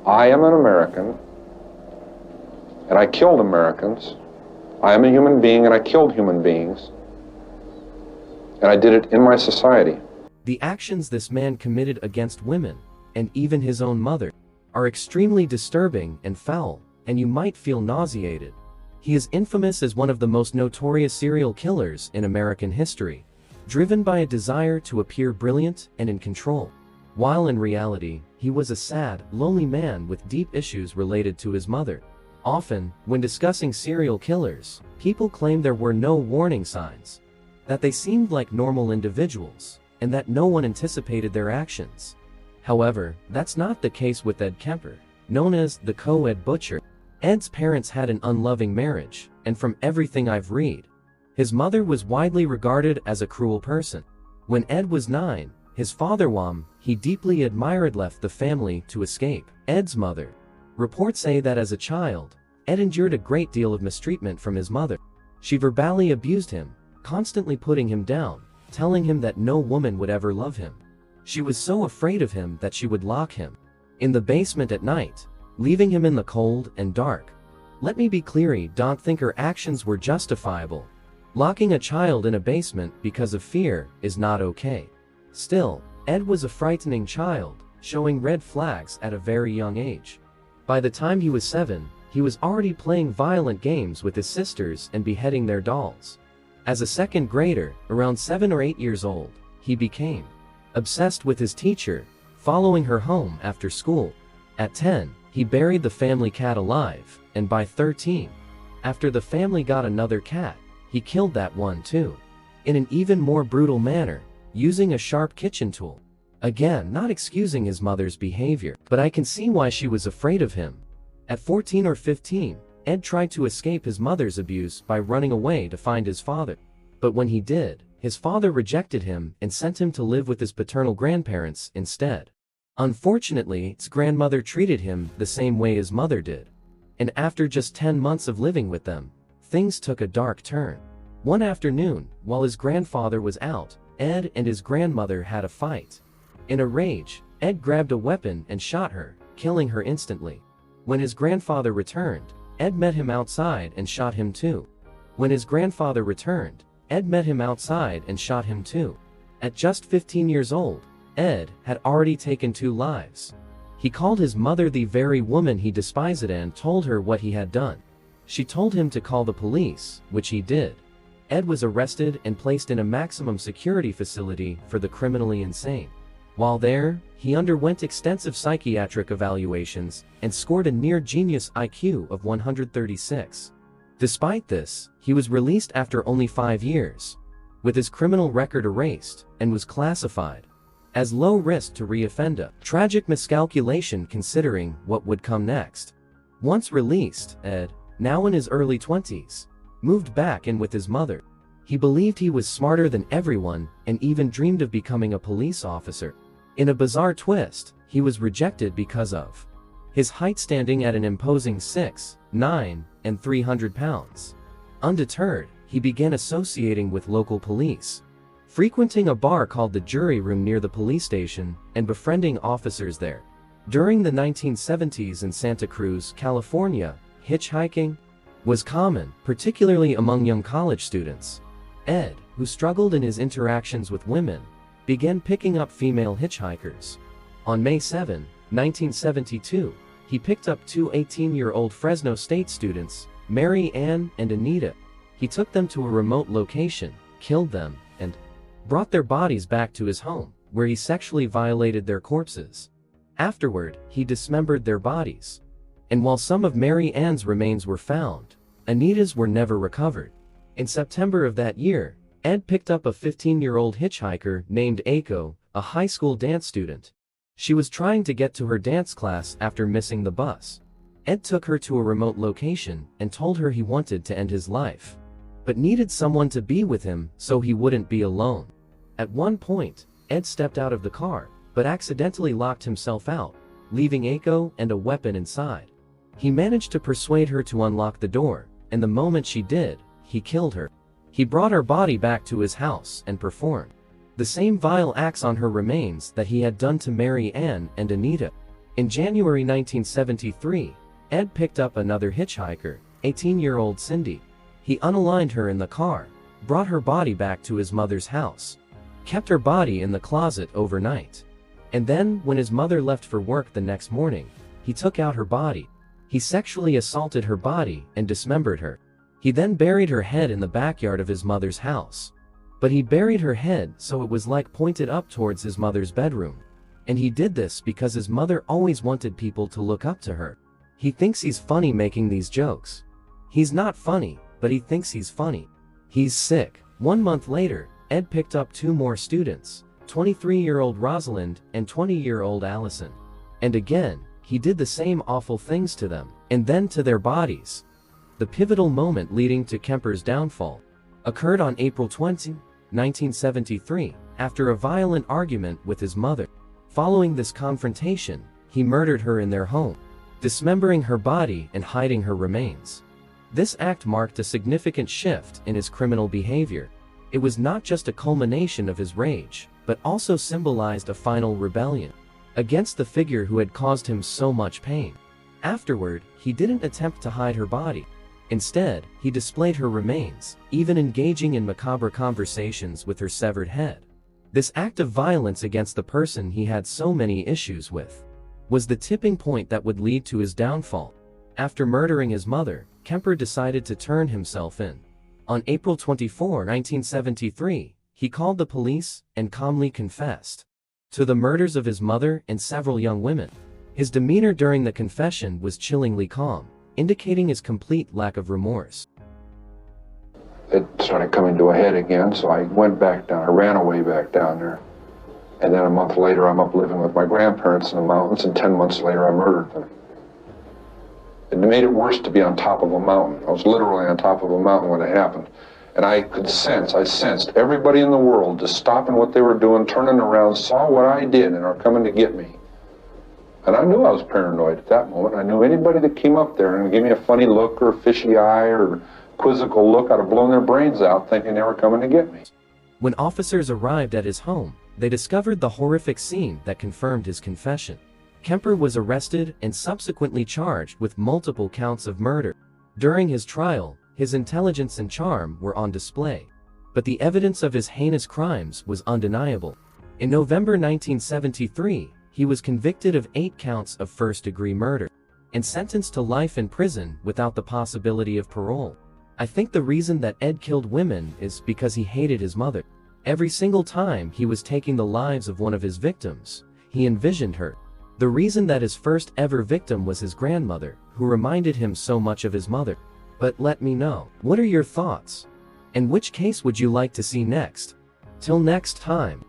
I am an American, and I killed Americans. I am a human being, and I killed human beings. And I did it in my society. The actions this man committed against women, and even his own mother, are extremely disturbing and foul, and you might feel nauseated. He is infamous as one of the most notorious serial killers in American history, driven by a desire to appear brilliant and in control, while in reality, he was a sad, lonely man with deep issues related to his mother. Often, when discussing serial killers, people claim there were no warning signs, that they seemed like normal individuals, and that no one anticipated their actions. However, that's not the case with Ed Kemper, known as the co-ed butcher. Ed's parents had an unloving marriage, and from everything I've read, his mother was widely regarded as a cruel person. When Ed was 9, his father, whom he deeply admired, left the family to escape. Ed's mother. Reports say that as a child, Ed endured a great deal of mistreatment from his mother. She verbally abused him, constantly putting him down, telling him that no woman would ever love him. She was so afraid of him that she would lock him in the basement at night, leaving him in the cold and dark. Let me be clear, don't think her actions were justifiable. Locking a child in a basement because of fear is not okay. Still, Ed was a frightening child, showing red flags at a very young age. By the time he was 7, he was already playing violent games with his sisters and beheading their dolls. As a second grader, around 7 or 8 years old, he became obsessed with his teacher, following her home after school. At 10, he buried the family cat alive, and by 13, after the family got another cat, he killed that one too, in an even more brutal manner, using a sharp kitchen tool. Again, not excusing his mother's behavior, but I can see why she was afraid of him. At 14 or 15, Ed tried to escape his mother's abuse by running away to find his father. But when he did, his father rejected him and sent him to live with his paternal grandparents instead. Unfortunately, his grandmother treated him the same way his mother did. And after just 10 months of living with them, things took a dark turn. One afternoon, while his grandfather was out, Ed and his grandmother had a fight. In a rage, Ed grabbed a weapon and shot her, killing her instantly. When his grandfather returned, Ed met him outside and shot him too. When his grandfather returned, Ed met him outside and shot him too. At just 15 years old, Ed had already taken 2 lives. He called his mother the very woman he despised and told her what he had done. She told him to call the police, which he did. Ed was arrested and placed in a maximum security facility for the criminally insane. While there, he underwent extensive psychiatric evaluations and scored a near-genius IQ of 136. Despite this, he was released after only 5 years, with his criminal record erased, and was classified as low risk to re-offend. A tragic miscalculation considering what would come next. Once released, Ed, now in his early 20s, moved back in with his mother. He believed he was smarter than everyone and even dreamed of becoming a police officer. In a bizarre twist, he was rejected because of his height, standing at an imposing 6'9" and 300 pounds. Undeterred, he began associating with local police, frequenting a bar called the Jury Room near the police station, and befriending officers there. During the 1970s in Santa Cruz, California, hitchhiking was common, particularly among young college students. Ed, who struggled in his interactions with women, began picking up female hitchhikers. On May 7, 1972, he picked up 2 18-year-old Fresno State students, Mary Ann and Anita. He took them to a remote location, killed them, and brought their bodies back to his home, where he sexually violated their corpses. Afterward, he dismembered their bodies. And while some of Mary Ann's remains were found, Anita's were never recovered. In September of that year, Ed picked up a 15-year-old hitchhiker named Aiko, a high school dance student. She was trying to get to her dance class after missing the bus. Ed took her to a remote location and told her he wanted to end his life, but needed someone to be with him so he wouldn't be alone. At one point, Ed stepped out of the car, but accidentally locked himself out, leaving Aiko and a weapon inside. He managed to persuade her to unlock the door, and the moment she did, he killed her. He brought her body back to his house and performed the same vile acts on her remains that he had done to Mary Ann and Anita. In January 1973, Ed picked up another hitchhiker, 18-year-old Cindy. He unaligned her in the car, brought her body back to his mother's house, kept her body in the closet overnight. And then, when his mother left for work the next morning, he took out her body. He sexually assaulted her body and dismembered her. He then buried her head in the backyard of his mother's house. But he buried her head so it was like pointed up towards his mother's bedroom. And he did this because his mother always wanted people to look up to her. He thinks he's funny making these jokes. He's not funny, but he thinks he's funny. He's sick. 1 month later, Ed picked up 2 more students, 23-year-old Rosalind and 20-year-old Allison. And again, he did the same awful things to them, and then to their bodies. The pivotal moment leading to Kemper's downfall occurred on April 20, 1973, after a violent argument with his mother. Following this confrontation, he murdered her in their home, dismembering her body and hiding her remains. This act marked a significant shift in his criminal behavior. It was not just a culmination of his rage, but also symbolized a final rebellion against the figure who had caused him so much pain. Afterward, he didn't attempt to hide her body. Instead, he displayed her remains, even engaging in macabre conversations with her severed head. This act of violence against the person he had so many issues with was the tipping point that would lead to his downfall. After murdering his mother, Kemper decided to turn himself in. On April 24, 1973, he called the police and calmly confessed to the murders of his mother and several young women. His demeanor during the confession was chillingly calm, indicating his complete lack of remorse. It started coming to a head again, so I went back down. I ran away back down there. And then a month later, I'm up living with my grandparents in the mountains, and 10 months later, I murdered them. It made it worse to be on top of a mountain. I was literally on top of a mountain when it happened. And I sensed everybody in the world just stopping what they were doing, turning around, saw what I did, and are coming to get me. And I knew I was paranoid at that moment. I knew anybody that came up there and gave me a funny look or a fishy eye or quizzical look, I'd have blown their brains out thinking they were coming to get me. When officers arrived at his home, they discovered the horrific scene that confirmed his confession. Kemper was arrested and subsequently charged with multiple counts of murder. During his trial, his intelligence and charm were on display, but the evidence of his heinous crimes was undeniable. In November 1973, he was convicted of 8 counts of first-degree murder and sentenced to life in prison without the possibility of parole. I think the reason that Ed killed women is because he hated his mother. Every single time he was taking the lives of one of his victims, he envisioned her. The reason that his first ever victim was his grandmother, who reminded him so much of his mother. But let me know, what are your thoughts? And which case would you like to see next? Till next time.